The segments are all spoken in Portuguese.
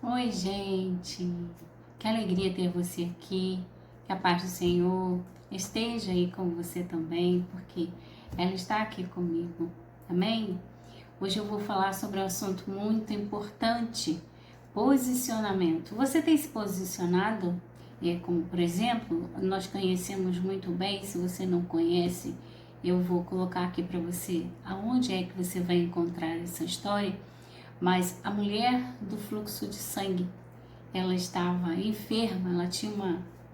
Oi, gente. Que alegria ter você aqui. Que a paz do Senhor esteja aí com você também, porque ela está aqui comigo. Amém? Hoje eu vou falar sobre um assunto muito importante: posicionamento. Você tem se posicionado? Como, por exemplo, nós conhecemos muito bem. Se você não conhece, eu vou colocar aqui para você aonde é que você vai encontrar essa história. Mas a mulher do fluxo de sangue, ela estava enferma, ela tinha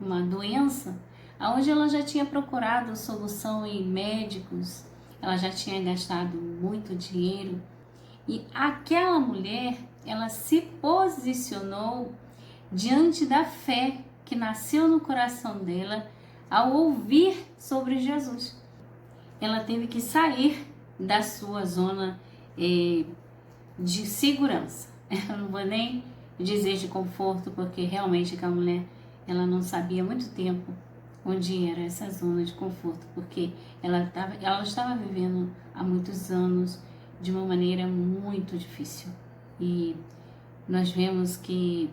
uma doença, onde ela já tinha procurado solução em médicos, ela já tinha gastado muito dinheiro, e aquela mulher, ela se posicionou diante da fé que nasceu no coração dela ao ouvir sobre Jesus. Ela teve que sair da sua zona eh, de segurança. Eu não vou nem dizer de conforto, porque realmente aquela mulher, ela não sabia há muito tempo onde era essa zona de conforto, porque ela estava vivendo há muitos anos de uma maneira muito difícil. E nós vemos que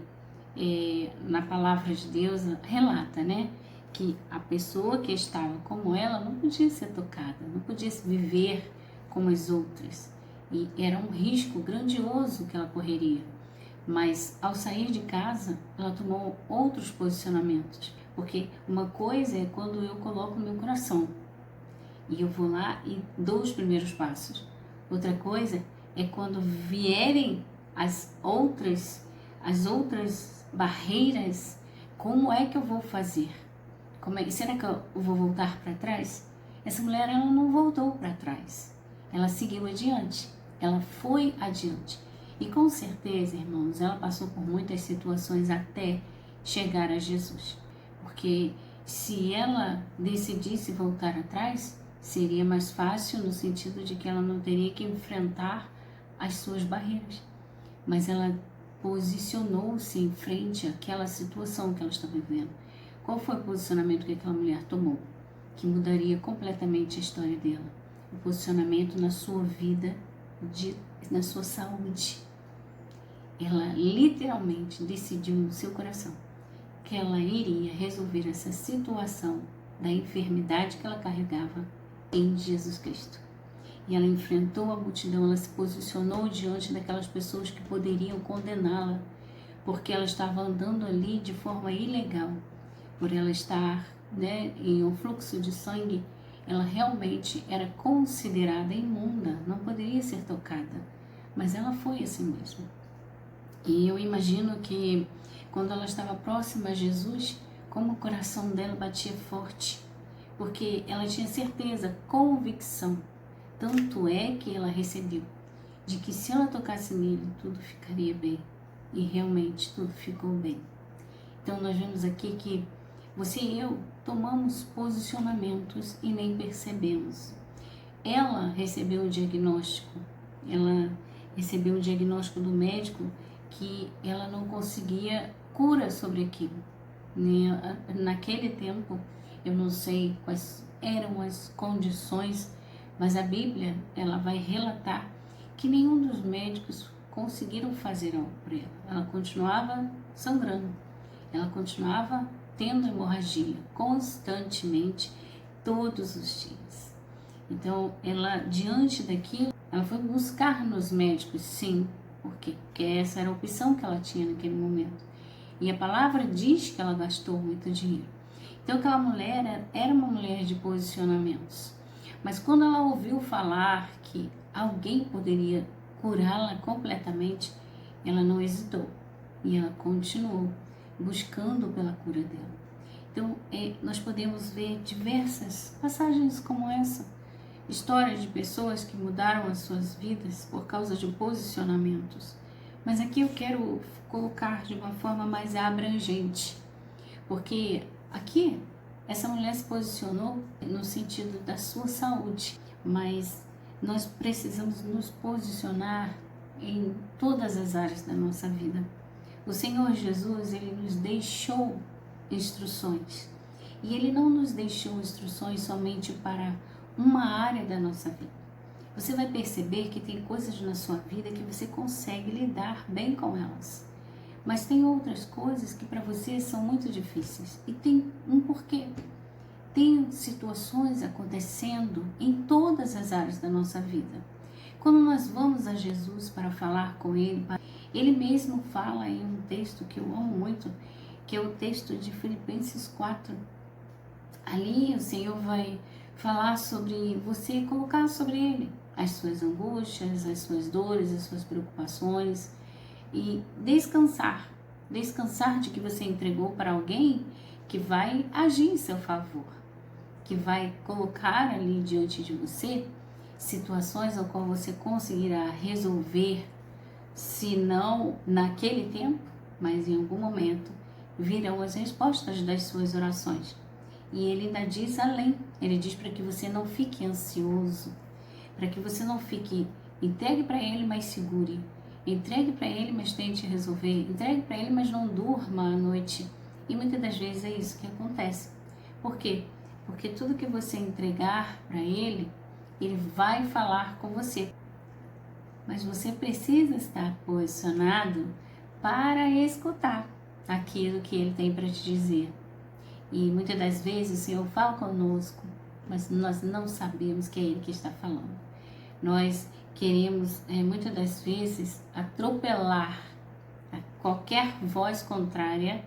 na palavra de Deus relata, né, que a pessoa que estava como ela não podia ser tocada, não podia viver como as outras. E era um risco grandioso que ela correria. Mas ao sair de casa, ela tomou outros posicionamentos. Porque uma coisa é quando eu coloco meu coração e eu vou lá e dou os primeiros passos. Outra coisa é quando vierem as outras barreiras, como é que eu vou fazer? Será que eu vou voltar para trás? Essa mulher, ela não voltou para trás. Ela seguiu adiante. Ela foi adiante. E com certeza, irmãos, ela passou por muitas situações até chegar a Jesus. Porque se ela decidisse voltar atrás, seria mais fácil no sentido de que ela não teria que enfrentar as suas barreiras. Mas ela posicionou-se em frente àquela situação que ela está vivendo. Qual foi o posicionamento que aquela mulher tomou? Que mudaria completamente a história dela. O posicionamento na sua vida, na sua saúde. Ela literalmente decidiu no seu coração que ela iria resolver essa situação da enfermidade que ela carregava em Jesus Cristo. E ela enfrentou a multidão, ela se posicionou diante daquelas pessoas que poderiam condená-la, porque ela estava andando ali de forma ilegal. Por ela estar, em um fluxo de sangue, ela realmente era considerada imunda, não poderia ser tocada. Mas ela foi assim mesmo. E eu imagino que quando ela estava próxima a Jesus, como o coração dela batia forte, porque ela tinha certeza, convicção, tanto é que ela recebeu, de que se ela tocasse nele, tudo ficaria bem. E realmente tudo ficou bem. Então nós vemos aqui que você e eu tomamos posicionamentos e nem percebemos. Ela recebeu um diagnóstico, ela recebeu um diagnóstico do médico que ela não conseguia cura sobre aquilo. Naquele tempo, eu não sei quais eram as condições, mas a Bíblia, ela vai relatar que nenhum dos médicos conseguiram fazer algo por ela. Ela continuava sangrando, ela continuava tendo hemorragia constantemente, todos os dias. Então, ela, diante daquilo, ela foi buscar nos médicos, sim, porque essa era a opção que ela tinha naquele momento. E a palavra diz que ela gastou muito dinheiro. Então, aquela mulher era uma mulher de posicionamentos. Mas quando ela ouviu falar que alguém poderia curá-la completamente, ela não hesitou. E ela continuou buscando pela cura dela. Então, nós podemos ver diversas passagens como essa. Histórias de pessoas que mudaram as suas vidas por causa de posicionamentos. Mas aqui eu quero colocar de uma forma mais abrangente, porque aqui essa mulher se posicionou no sentido da sua saúde, mas nós precisamos nos posicionar em todas as áreas da nossa vida. O Senhor Jesus, ele nos deixou instruções, e ele não nos deixou instruções somente para uma área da nossa vida. Você vai perceber que tem coisas na sua vida que você consegue lidar bem com elas. Mas tem outras coisas que para você são muito difíceis e tem um porquê. Tem situações acontecendo em todas as áreas da nossa vida. Quando nós vamos a Jesus para falar com Ele, Ele mesmo fala em um texto que eu amo muito, que é o texto de Filipenses 4. Ali o Senhor vai falar sobre você, colocar sobre Ele as suas angústias, as suas dores, as suas preocupações e descansar de que você entregou para alguém que vai agir em seu favor, que vai colocar ali diante de você situações ao qual você conseguirá resolver, se não naquele tempo, mas em algum momento virão as respostas das suas orações. E ele ainda diz além, ele diz para que você não fique ansioso, para que você não fique, entregue para ele, mas segure, entregue para ele, mas tente resolver, entregue para ele, mas não durma à noite. E muitas das vezes é isso que acontece. Por quê? Porque tudo que você entregar para ele, ele vai falar com você. Mas você precisa estar posicionado para escutar aquilo que ele tem para te dizer. E muitas das vezes o Senhor fala conosco, mas nós não sabemos que é Ele que está falando. Nós queremos, muitas das vezes, atropelar a qualquer voz contrária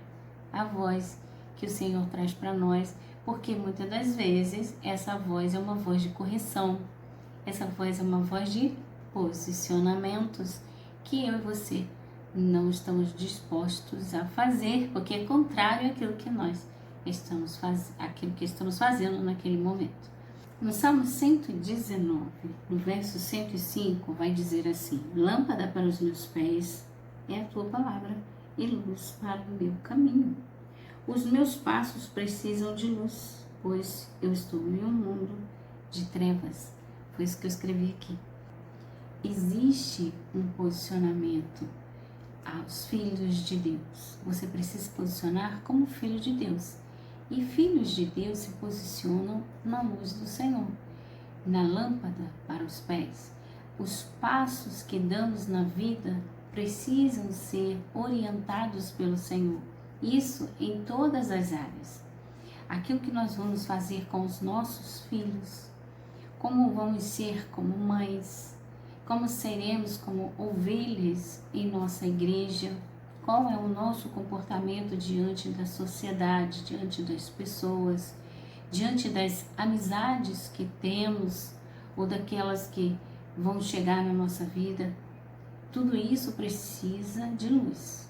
à voz que o Senhor traz para nós, porque muitas das vezes essa voz é uma voz de correção, essa voz é uma voz de posicionamentos que eu e você não estamos dispostos a fazer, porque é contrário àquilo que estamos fazendo naquele momento. No Salmo 119, no verso 105, vai dizer assim: lâmpada para os meus pés é a tua palavra e luz para o meu caminho. Os meus passos precisam de luz, pois eu estou em um mundo de trevas. Foi isso que eu escrevi aqui. Existe um posicionamento aos filhos de Deus. Você precisa se posicionar como filho de Deus. E filhos de Deus se posicionam na luz do Senhor, na lâmpada para os pés. Os passos que damos na vida precisam ser orientados pelo Senhor. Isso em todas as áreas. Aquilo que nós vamos fazer com os nossos filhos, como vamos ser como mães, como seremos como ovelhas em nossa igreja, qual é o nosso comportamento diante da sociedade, diante das pessoas, diante das amizades que temos ou daquelas que vão chegar na nossa vida. Tudo isso precisa de luz.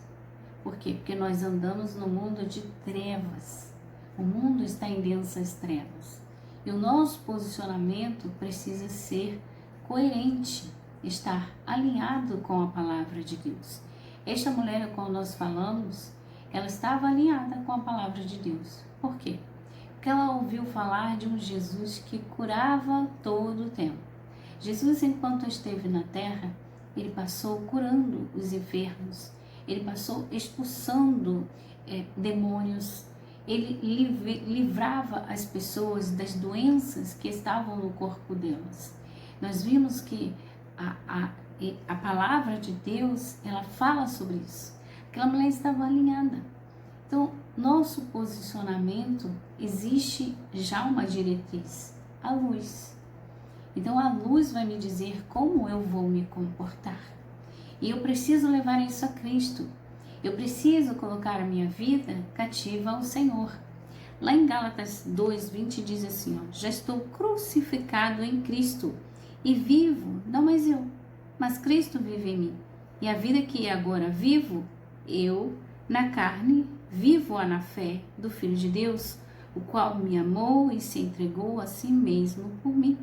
Por quê? Porque nós andamos no mundo de trevas. O mundo está em densas trevas. E o nosso posicionamento precisa ser coerente, estar alinhado com a palavra de Deus. Esta mulher a qual nós falamos, ela estava alinhada com a palavra de Deus. Por quê? Porque ela ouviu falar de um Jesus que curava todo o tempo. Jesus, enquanto esteve na terra, ele passou curando os enfermos, ele passou expulsando demônios, ele livrava as pessoas das doenças que estavam no corpo delas. Nós vimos que a palavra de Deus, ela fala sobre isso. Aquela mulher estava alinhada. Então, nosso posicionamento, existe já uma diretriz, a luz. Então, a luz vai me dizer como eu vou me comportar. E eu preciso levar isso a Cristo. Eu preciso colocar a minha vida cativa ao Senhor. Lá em Gálatas 2:20 diz assim, já estou crucificado em Cristo e vivo, não mais eu, mas Cristo vive em mim. E a vida que agora vivo, eu, na carne, vivo-a na fé do Filho de Deus, o qual me amou e se entregou a si mesmo por mim.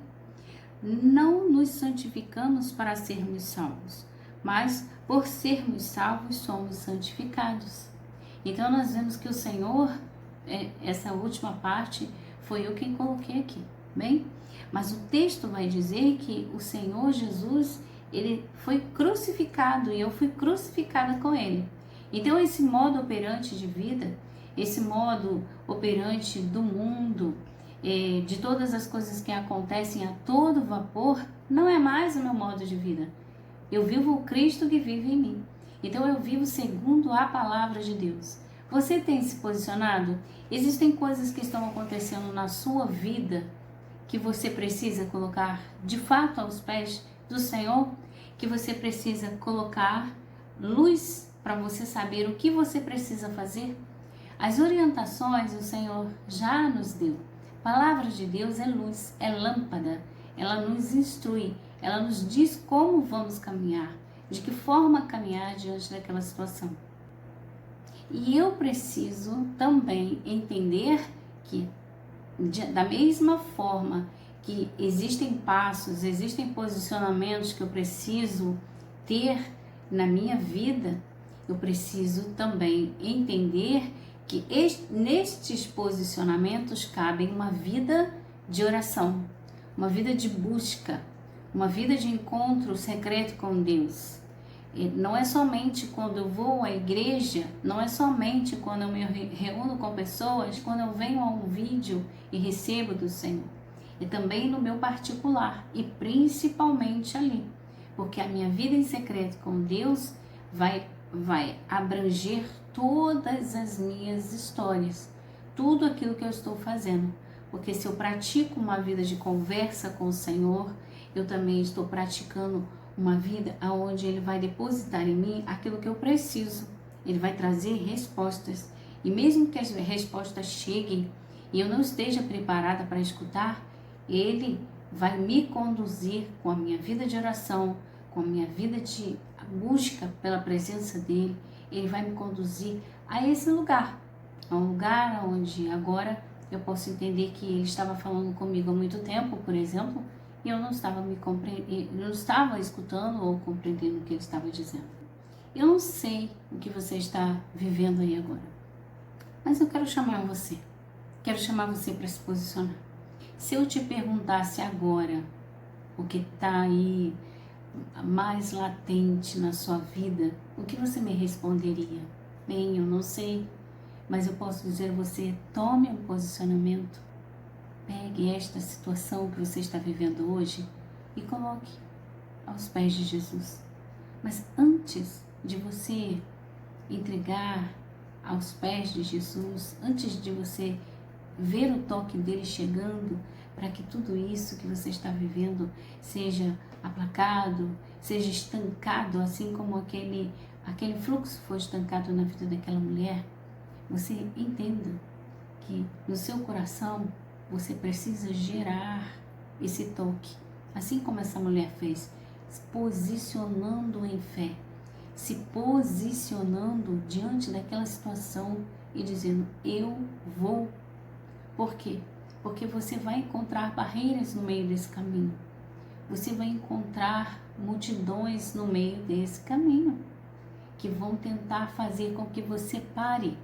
Não nos santificamos para sermos salvos, mas por sermos salvos somos santificados. Então nós vemos que o Senhor, essa última parte foi eu quem coloquei aqui, bem? Mas o texto vai dizer que o Senhor Jesus, ele foi crucificado e eu fui crucificada com ele. Então esse modo operante de vida, esse modo operante do mundo, de todas as coisas que acontecem a todo vapor, não é mais o meu modo de vida. Eu vivo o Cristo que vive em mim. Então eu vivo segundo a palavra de Deus. Você tem se posicionado? Existem coisas que estão acontecendo na sua vida que você precisa colocar de fato aos pés do Senhor, que você precisa colocar luz para você saber o que você precisa fazer? As orientações o Senhor já nos deu. A palavra de Deus é luz, é lâmpada. Ela nos instrui, ela nos diz como vamos caminhar, de que forma caminhar diante daquela situação. E eu preciso também entender que, da mesma forma que existem passos, existem posicionamentos que eu preciso ter na minha vida, eu preciso também entender que nestes posicionamentos cabem uma vida de oração, uma vida de busca, uma vida de encontro secreto com Deus. E não é somente quando eu vou à igreja, não é somente quando eu me reúno com pessoas, quando eu venho a um vídeo e recebo do Senhor. E também no meu particular, e principalmente ali, porque a minha vida em secreto com Deus vai abranger todas as minhas histórias, tudo aquilo que eu estou fazendo. Porque se eu pratico uma vida de conversa com o Senhor, eu também estou praticando uma vida onde Ele vai depositar em mim aquilo que eu preciso. Ele vai trazer respostas. E mesmo que as respostas cheguem e eu não esteja preparada para escutar, Ele vai me conduzir com a minha vida de oração, com a minha vida de busca pela presença dEle. Ele vai me conduzir a esse lugar, a um lugar onde agora eu posso entender que Ele estava falando comigo há muito tempo, por exemplo, e eu não estava escutando ou compreendendo o que Ele estava dizendo. Eu não sei o que você está vivendo aí agora, mas eu quero chamar você para se posicionar. Se eu te perguntasse agora o que está aí mais latente na sua vida, o que você me responderia? Bem, eu não sei, mas eu posso dizer a você: tome um posicionamento. Pegue esta situação que você está vivendo hoje e coloque aos pés de Jesus. Mas antes de você entregar aos pés de Jesus, antes de você ver o toque dele chegando, para que tudo isso que você está vivendo seja aplacado, seja estancado, assim como aquele fluxo foi estancado na vida daquela mulher, você entenda que no seu coração você precisa gerar esse toque, assim como essa mulher fez, se posicionando em fé, se posicionando diante daquela situação e dizendo: eu vou. Por quê? Porque você vai encontrar barreiras no meio desse caminho. Você vai encontrar multidões no meio desse caminho que vão tentar fazer com que você pare,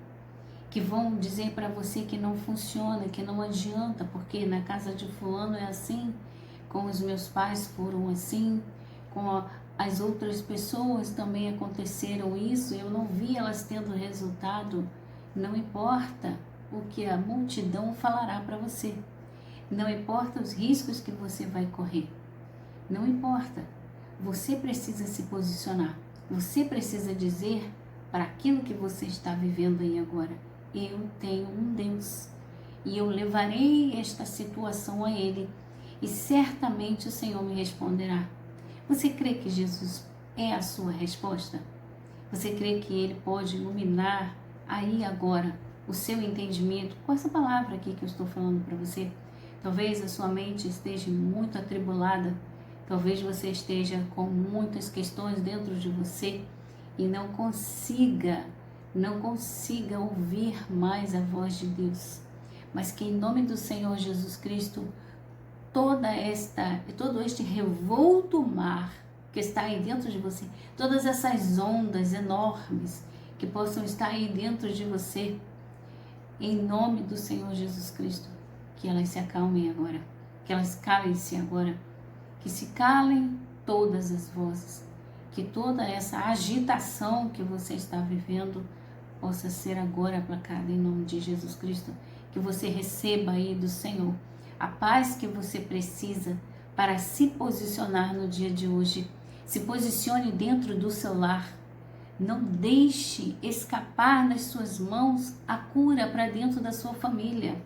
que vão dizer para você que não funciona, que não adianta, porque na casa de fulano é assim, com os meus pais foram assim, com as outras pessoas também aconteceram isso, eu não vi elas tendo resultado. Não importa o que a multidão falará para você, não importa os riscos que você vai correr, não importa, você precisa se posicionar, você precisa dizer para aquilo que você está vivendo aí agora: eu tenho um Deus e eu levarei esta situação a Ele e certamente o Senhor me responderá. Você crê que Jesus é a sua resposta? Você crê que Ele pode iluminar aí agora o seu entendimento com essa palavra aqui que eu estou falando para você? Talvez a sua mente esteja muito atribulada, talvez você esteja com muitas questões dentro de você e não consiga ouvir mais a voz de Deus. Mas que em nome do Senhor Jesus Cristo, todo este revolto mar que está aí dentro de você, todas essas ondas enormes que possam estar aí dentro de você, em nome do Senhor Jesus Cristo, que elas se acalmem agora, que elas calem-se agora, que se calem todas as vozes, que toda essa agitação que você está vivendo possa ser agora aplacada em nome de Jesus Cristo, que você receba aí do Senhor a paz que você precisa para se posicionar no dia de hoje. Se posicione dentro do seu lar, Não deixe escapar das suas mãos a cura para dentro da sua família.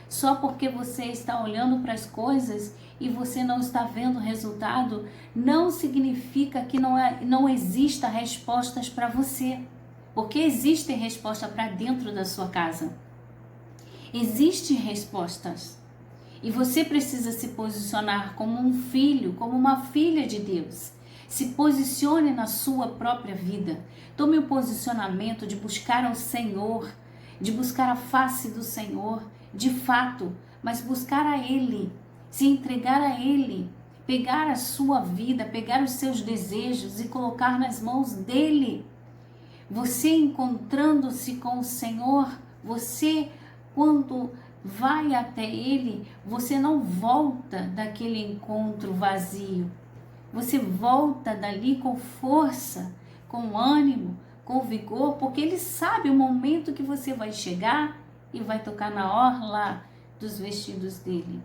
Só porque você está olhando para as coisas e você não está vendo o resultado, não significa que não exista respostas para você. Porque existe resposta para dentro da sua casa. Existem respostas. E você precisa se posicionar como um filho, como uma filha de Deus. Se posicione na sua própria vida. Tome o posicionamento de buscar ao Senhor, de buscar a face do Senhor, de fato, mas buscar a Ele, se entregar a Ele, pegar a sua vida, pegar os seus desejos e colocar nas mãos dEle. Você encontrando-se com o Senhor, você, quando vai até Ele, você não volta daquele encontro vazio. Você volta dali com força, com ânimo, com vigor, porque Ele sabe o momento que você vai chegar e vai tocar na orla dos vestidos dele.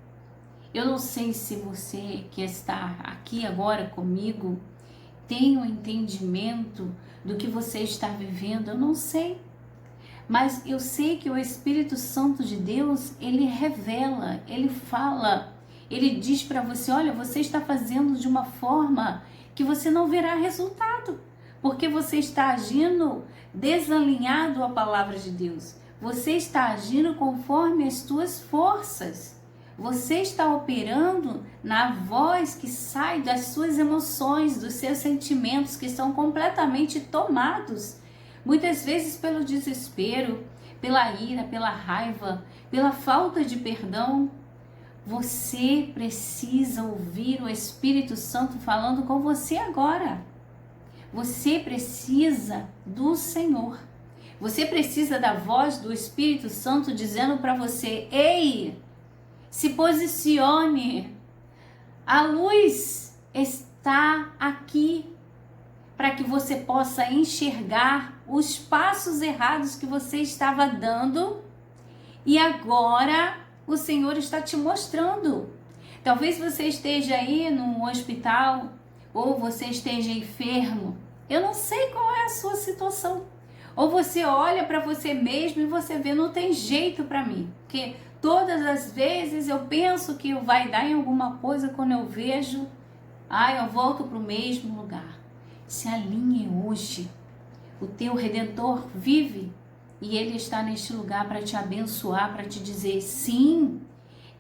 Eu não sei se você que está aqui agora comigo tem um entendimento do que você está vivendo, eu não sei. Mas eu sei que o Espírito Santo de Deus, ele revela, ele fala, ele diz para você, olha, você está fazendo de uma forma que você não verá resultado, porque você está agindo desalinhado à palavra de Deus. Você está agindo conforme as tuas forças. Você está operando na voz que sai das suas emoções, dos seus sentimentos que estão completamente tomados, muitas vezes pelo desespero, pela ira, pela raiva, pela falta de perdão. Você precisa ouvir o Espírito Santo falando com você agora. Você precisa do Senhor. Você precisa da voz do Espírito Santo dizendo para você, ei, se posicione. A luz está aqui para que você possa enxergar os passos errados que você estava dando e agora o Senhor está te mostrando. Talvez você esteja aí num hospital ou você esteja enfermo. Eu não sei qual é a sua situação. Ou você olha para você mesmo e você vê, não tem jeito para mim. Porque todas as vezes eu penso que vai dar em alguma coisa, quando eu vejo, eu volto para o mesmo lugar. Se alinhe hoje. O teu Redentor vive e Ele está neste lugar para te abençoar, para te dizer, sim,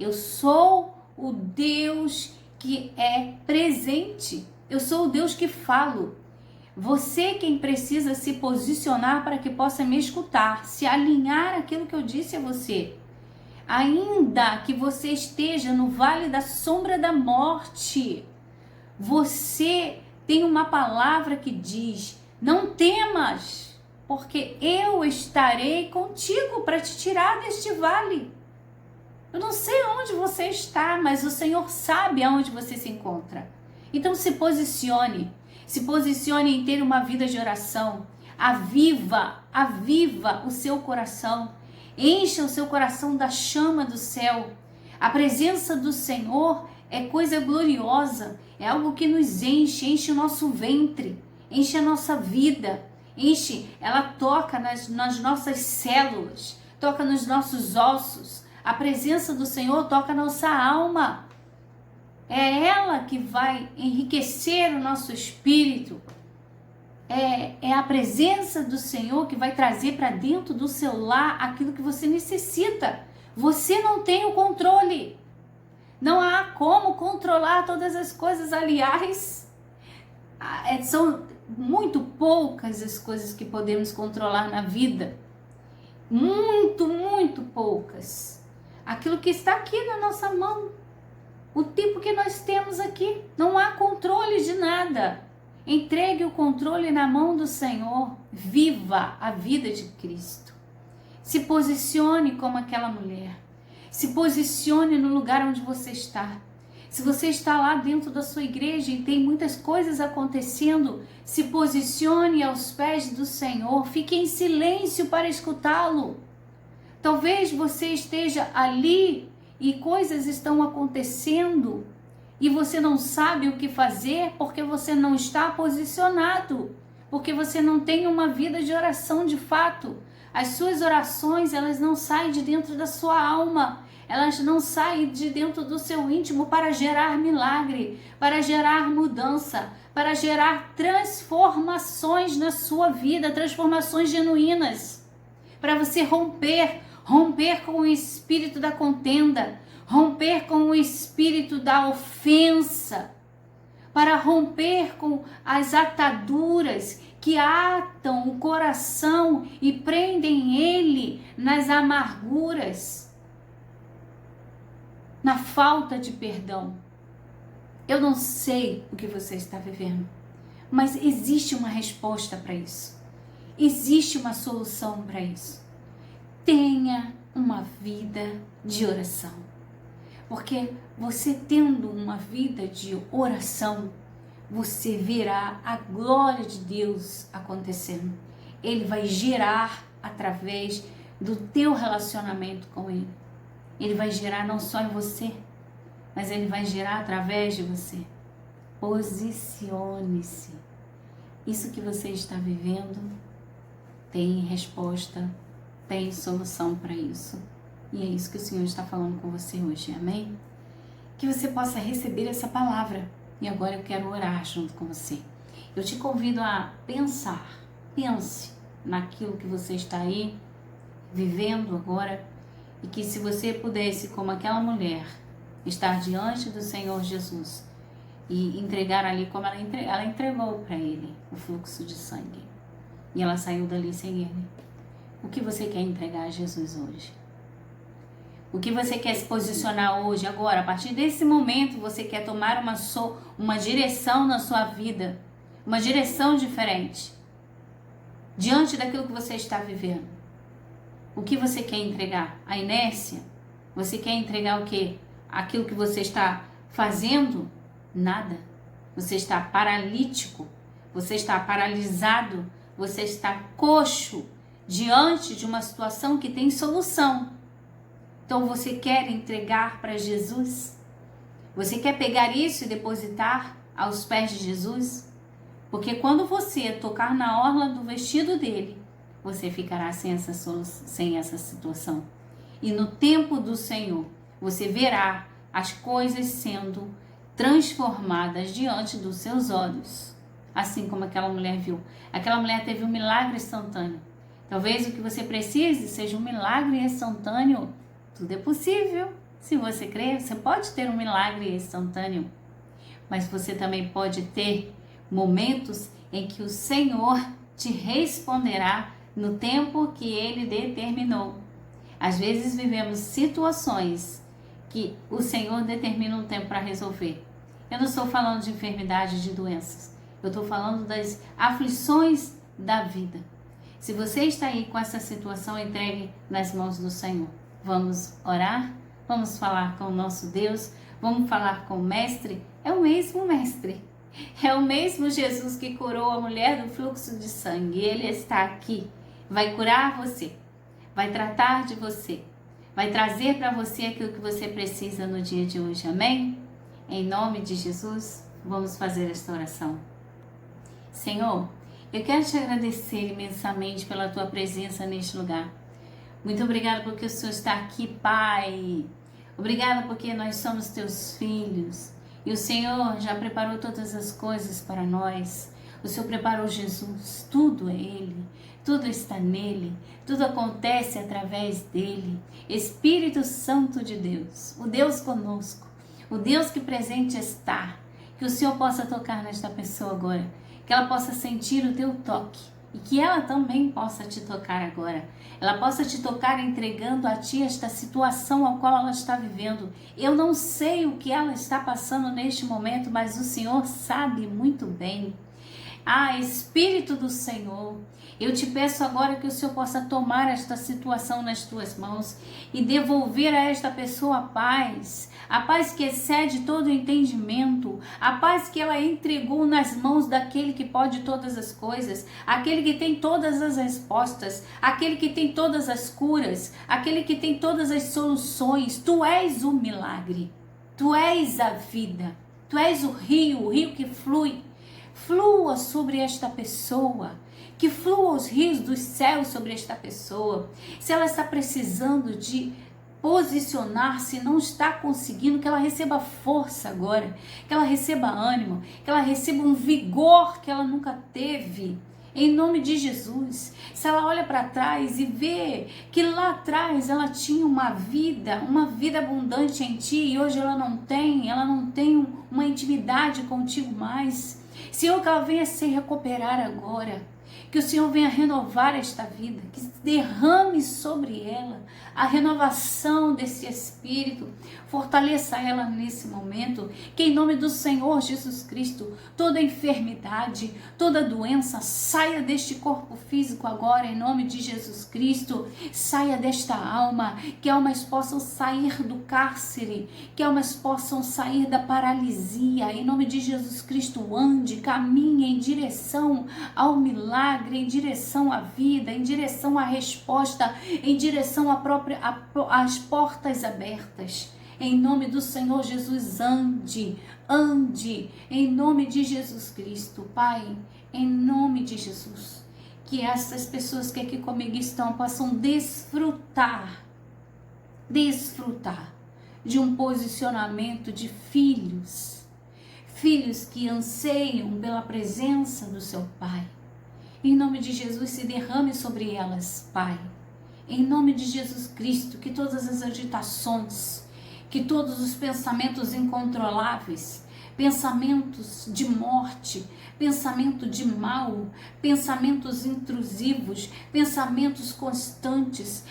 eu sou o Deus que é presente. Eu sou o Deus que falo. Você quem precisa se posicionar para que possa me escutar, se alinhar aquilo que eu disse a você. Ainda que você esteja no vale da sombra da morte, você tem uma palavra que diz, não temas, porque eu estarei contigo para te tirar deste vale. Eu não sei onde você está, mas o Senhor sabe aonde você se encontra. Então se posicione em ter uma vida de oração. Aviva o seu coração. Encha o seu coração da chama do céu. A presença do Senhor é coisa gloriosa, é algo que nos enche o nosso ventre, enche a nossa vida, ela toca nas nossas células, toca nos nossos ossos. A presença do Senhor toca a nossa alma. É ela que vai enriquecer o nosso espírito. É a presença do Senhor que vai trazer para dentro do seu lar aquilo que você necessita. Você não tem o controle. Não há como controlar todas as coisas. Aliás, são muito poucas as coisas que podemos controlar na vida. Muito, muito poucas. Aquilo que está aqui na nossa mão. O tempo que nós temos aqui. Não há controle de nada. Entregue o controle na mão do Senhor. Viva a vida de Cristo. Se posicione como aquela mulher. Se posicione no lugar onde você está. Se você está lá dentro da sua igreja e tem muitas coisas acontecendo, se posicione aos pés do Senhor. Fique em silêncio para escutá-lo. Talvez você esteja ali e coisas estão acontecendo e você não sabe o que fazer porque você não está posicionado. porque você não tem uma vida de oração de fato. As suas orações, elas não saem de dentro da sua alma, elas não saem de dentro do seu íntimo para gerar milagre, para gerar mudança, para gerar transformações na sua vida, transformações genuínas, para você romper com o espírito da contenda, romper com o espírito da ofensa, para romper com as ataduras que atam o coração e prendem ele nas amarguras, na falta de perdão. Eu não sei o que você está vivendo, mas existe uma resposta para isso. Existe uma solução para isso. Tenha uma vida de oração. Porque você tendo uma vida de oração, você verá a glória de Deus acontecendo. Ele vai gerar através do teu relacionamento com Ele. Ele vai gerar não só em você, mas Ele vai gerar através de você. Posicione-se. Isso que você está vivendo tem resposta, tem solução para isso. E é isso que o Senhor está falando com você hoje, amém? Que você possa receber essa palavra. E agora eu quero orar junto com você. Eu te convido a pensar, pense naquilo que você está aí vivendo agora, e que se você pudesse, como aquela mulher, estar diante do Senhor Jesus e entregar ali como ela entregou para Ele o fluxo de sangue, e ela saiu dali sem Ele. O que você quer entregar a Jesus hoje? O que você quer se posicionar hoje, agora? A partir desse momento, você quer tomar uma direção na sua vida, uma direção diferente, diante daquilo que você está vivendo. O que você quer entregar? A inércia? Você quer entregar o quê? Aquilo que você está fazendo? Nada. Você está paralítico, você está paralisado, você está coxo diante de uma situação que tem solução. Então você quer entregar para Jesus? Você quer pegar isso e depositar aos pés de Jesus? Porque quando você tocar na orla do vestido dele, você ficará sem essa situação. E no tempo do Senhor, você verá as coisas sendo transformadas diante dos seus olhos. Assim como aquela mulher viu. Aquela mulher teve um milagre instantâneo. Talvez o que você precise seja um milagre instantâneo. Tudo é possível. Se você crer, você pode ter um milagre instantâneo. Mas você também pode ter momentos em que o Senhor te responderá no tempo que Ele determinou. Às vezes vivemos situações que o Senhor determina um tempo para resolver. Eu não estou falando de enfermidade, de doenças. Eu estou falando das aflições da vida. Se você está aí com essa situação, entregue nas mãos do Senhor. Vamos orar? Vamos falar com o nosso Deus? Vamos falar com o Mestre? É o mesmo Mestre. É o mesmo Jesus que curou a mulher do fluxo de sangue. Ele está aqui. Vai curar você. Vai tratar de você. Vai trazer para você aquilo que você precisa no dia de hoje. Amém? Em nome de Jesus, vamos fazer esta oração. Senhor, eu quero te agradecer imensamente pela tua presença neste lugar. Muito obrigada porque o Senhor está aqui, Pai. Obrigada porque nós somos teus filhos. E o Senhor já preparou todas as coisas para nós. O Senhor preparou Jesus. Tudo é Ele. Tudo está nele. Tudo acontece através dele. Espírito Santo de Deus. O Deus conosco. O Deus que presente está. Que o Senhor possa tocar nesta pessoa agora. Que ela possa sentir o teu toque. E que ela também possa te tocar agora. Ela possa te tocar entregando a ti esta situação a qual ela está vivendo. Eu não sei o que ela está passando neste momento, mas o Senhor sabe muito bem. Ah, Espírito do Senhor, eu te peço agora que o Senhor possa tomar esta situação nas tuas mãos e devolver a esta pessoa a paz que excede todo entendimento, a paz que ela entregou nas mãos daquele que pode todas as coisas, aquele que tem todas as respostas, aquele que tem todas as curas, aquele que tem todas as soluções. Tu és o milagre, tu és a vida, tu és o rio que flui. flua sobre esta pessoa, que flua os rios dos céus sobre esta pessoa. Se ela está precisando de posicionar-se, não está conseguindo, que ela receba força agora, que ela receba ânimo, que ela receba um vigor que ela nunca teve. Em nome de Jesus. Se ela olha para trás e vê que lá atrás ela tinha uma vida abundante em ti e hoje ela não tem uma intimidade contigo mais. Senhor, que ela venha se recuperar agora. Que o Senhor venha renovar esta vida, que derrame sobre ela a renovação desse Espírito, fortaleça ela nesse momento, que em nome do Senhor Jesus Cristo, toda enfermidade, toda doença saia deste corpo físico agora, em nome de Jesus Cristo, saia desta alma, que almas possam sair do cárcere, que almas possam sair da paralisia, em nome de Jesus Cristo, ande, caminhe em direção ao milagre, em direção à vida, em direção à resposta, em direção às portas abertas. Em nome do Senhor Jesus, ande, em nome de Jesus Cristo, Pai, em nome de Jesus, que essas pessoas que aqui comigo estão possam desfrutar de um posicionamento de filhos que anseiam pela presença do seu Pai. Em nome de Jesus, se derrame sobre elas, Pai. Em nome de Jesus Cristo, que todas as agitações, que todos os pensamentos incontroláveis, pensamentos de morte, pensamento de mal, pensamentos intrusivos, pensamentos constantes.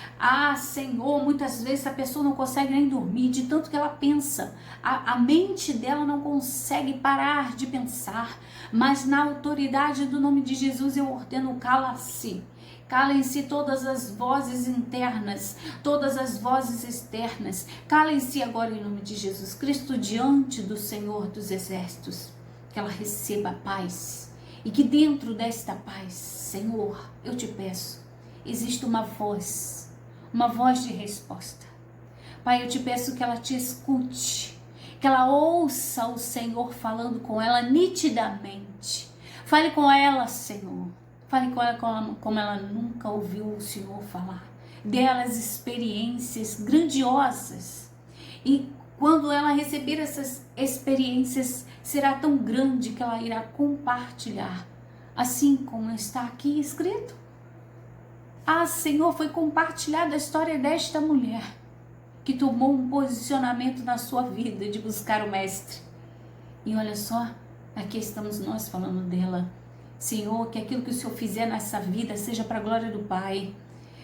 Senhor, muitas vezes a pessoa não consegue nem dormir de tanto que ela pensa. A mente dela não consegue parar de pensar, mas na autoridade do nome de Jesus eu ordeno, cala-se. Calem-se todas as vozes internas, todas as vozes externas. Calem-se agora em nome de Jesus Cristo diante do Senhor dos Exércitos. Que ela receba a paz e que dentro desta paz, Senhor, eu te peço, existe uma voz de resposta. Pai, eu te peço que ela te escute, que ela ouça o Senhor falando com ela nitidamente. Fale com ela, Senhor. Fale com ela como ela nunca ouviu o Senhor falar. Dê elas experiências grandiosas. E quando ela receber essas experiências, será tão grande que ela irá compartilhar. Assim como está aqui escrito. Senhor, foi compartilhada a história desta mulher que tomou um posicionamento na sua vida de buscar o Mestre. E olha só, aqui estamos nós falando dela. Senhor, que aquilo que o Senhor fizer nessa vida seja para a glória do Pai,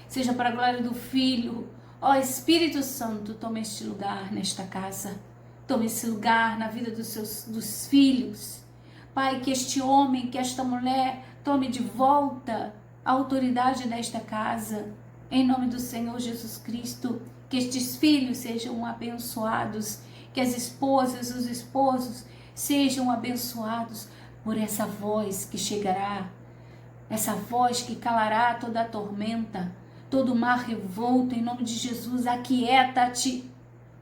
seja para a glória do Filho. Espírito Santo, toma este lugar nesta casa, toma esse lugar na vida dos filhos. Pai, que este homem, que esta mulher tome de volta a autoridade desta casa, em nome do Senhor Jesus Cristo, que estes filhos sejam abençoados, que as esposas, os esposos sejam abençoados, por essa voz que chegará, essa voz que calará toda a tormenta, todo o mar revolto, em nome de Jesus, aquieta-te,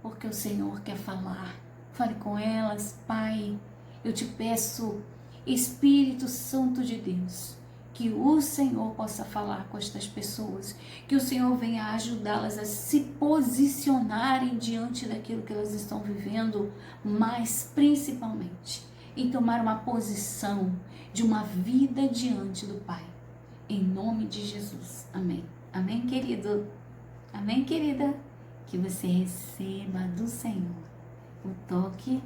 porque o Senhor quer falar. Fale com elas, Pai, eu te peço, Espírito Santo de Deus, que o Senhor possa falar com estas pessoas, que o Senhor venha ajudá-las a se posicionarem diante daquilo que elas estão vivendo, mas principalmente em tomar uma posição de uma vida diante do Pai. Em nome de Jesus. Amém. Amém, querido? Amém, querida? Que você receba do Senhor o toque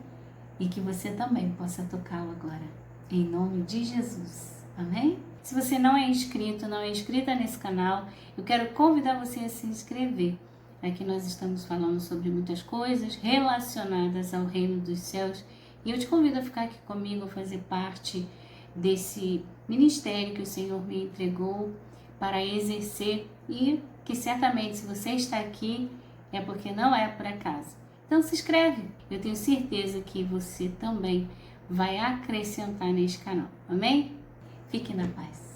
e que você também possa tocá-lo agora. Em nome de Jesus. Amém? Se você não é inscrito, não é inscrita nesse canal, eu quero convidar você a se inscrever. Aqui nós estamos falando sobre muitas coisas relacionadas ao reino dos céus. E eu te convido a ficar aqui comigo, a fazer parte desse ministério que o Senhor me entregou para exercer e que certamente se você está aqui é porque não é por acaso. Então se inscreve, eu tenho certeza que você também vai acrescentar neste canal, amém? Fique na paz.